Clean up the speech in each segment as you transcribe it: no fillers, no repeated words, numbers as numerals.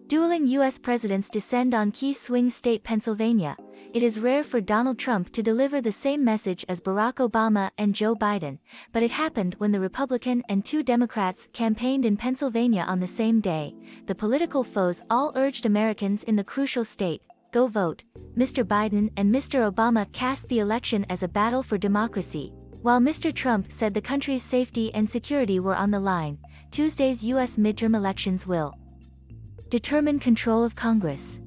Dueling U.S. presidents descend on key swing state Pennsylvania. It is rare for Donald Trump to deliver the same message as Barack Obama and Joe Biden, but it happened when the Republican and two Democrats campaigned in Pennsylvania on the same day. The political foes all urged Americans in the crucial state, "Go vote." Mr. Biden and Mr. Obama cast the election as a battle for democracy, while Mr. Trump said the country's safety and security were on the line. Tuesday's U.S. midterm elections will determine control of Congress.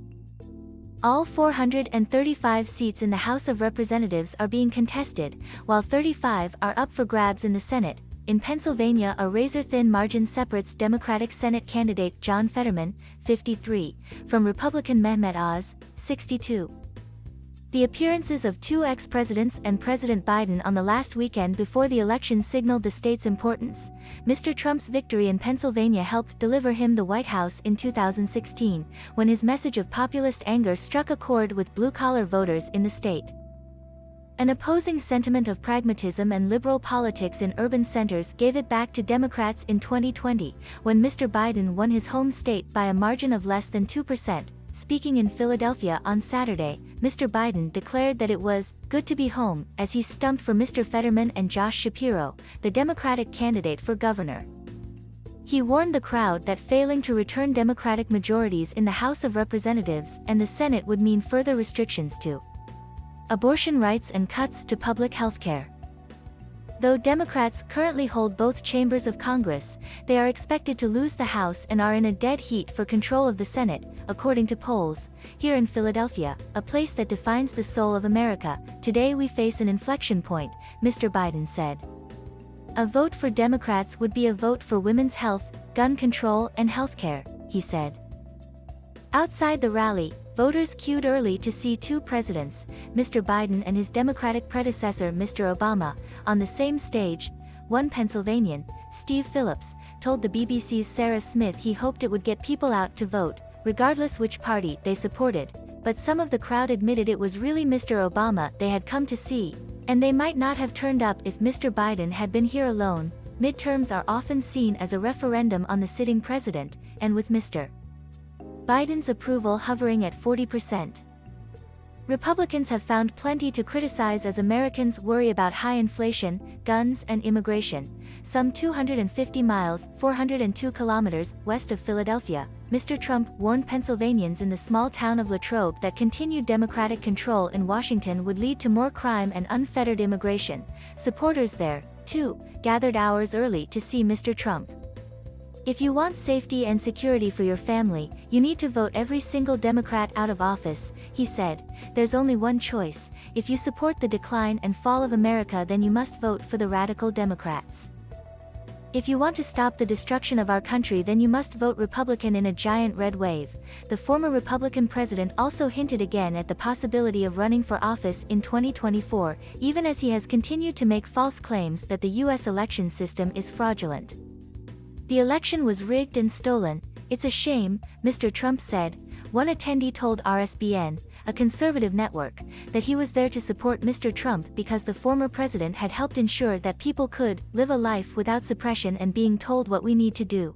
All 435 seats in the House of Representatives are being contested, while 35 are up for grabs in the Senate. In Pennsylvania, a razor-thin margin separates Democratic Senate candidate John Fetterman, 53, from Republican Mehmet Oz, 62. The appearances of two ex-presidents and President Biden on the last weekend before the election signaled the state's importance. Mr. Trump's victory in Pennsylvania helped deliver him the White House in 2016, when his message of populist anger struck a chord with blue-collar voters in the state. An opposing sentiment of pragmatism and liberal politics in urban centers gave it back to Democrats in 2020, when Mr. Biden won his home state by a margin of less than 2%. Speaking in Philadelphia on Saturday, Mr. Biden declared that it was good to be home as he stumped for Mr. Fetterman and Josh Shapiro, the Democratic candidate for governor. He warned the crowd that failing to return Democratic majorities in the House of Representatives and the Senate would mean further restrictions to abortion rights and cuts to public health care. Though Democrats currently hold both chambers of Congress, they are expected to lose the House and are in a dead heat for control of the Senate, according to polls. Here in Philadelphia, a place that defines the soul of America, today we face an inflection point, Mr. Biden said. A vote for Democrats would be a vote for women's health, gun control and health care, he said. Outside the rally, voters queued early to see two presidents, Mr. Biden and his Democratic predecessor Mr. Obama, on the same stage. One Pennsylvanian, Steve Phillips, told the BBC's Sarah Smith he hoped it would get people out to vote, regardless which party they supported, but some of the crowd admitted it was really Mr. Obama they had come to see, and they might not have turned up if Mr. Biden had been here alone. Midterms are often seen as a referendum on the sitting president, and with Mr. Biden's approval hovering at 40%. Republicans have found plenty to criticize as Americans worry about high inflation, guns and immigration. Some 250 miles, 402 kilometers, west of Philadelphia, Mr. Trump warned Pennsylvanians in the small town of Latrobe that continued Democratic control in Washington would lead to more crime and unfettered immigration. Supporters there, too, gathered hours early to see Mr. Trump. If you want safety and security for your family, you need to vote every single Democrat out of office, he said. There's only one choice. If you support the decline and fall of America, then you must vote for the radical Democrats. If you want to stop the destruction of our country, then you must vote Republican in a giant red wave. The former Republican president also hinted again at the possibility of running for office in 2024, even as he has continued to make false claims that the U.S. election system is fraudulent. The election was rigged and stolen. It's a shame, Mr. Trump said. One attendee told RSBN, a conservative network, that he was there to support Mr. Trump because the former president had helped ensure that people could live a life without suppression and being told what we need to do.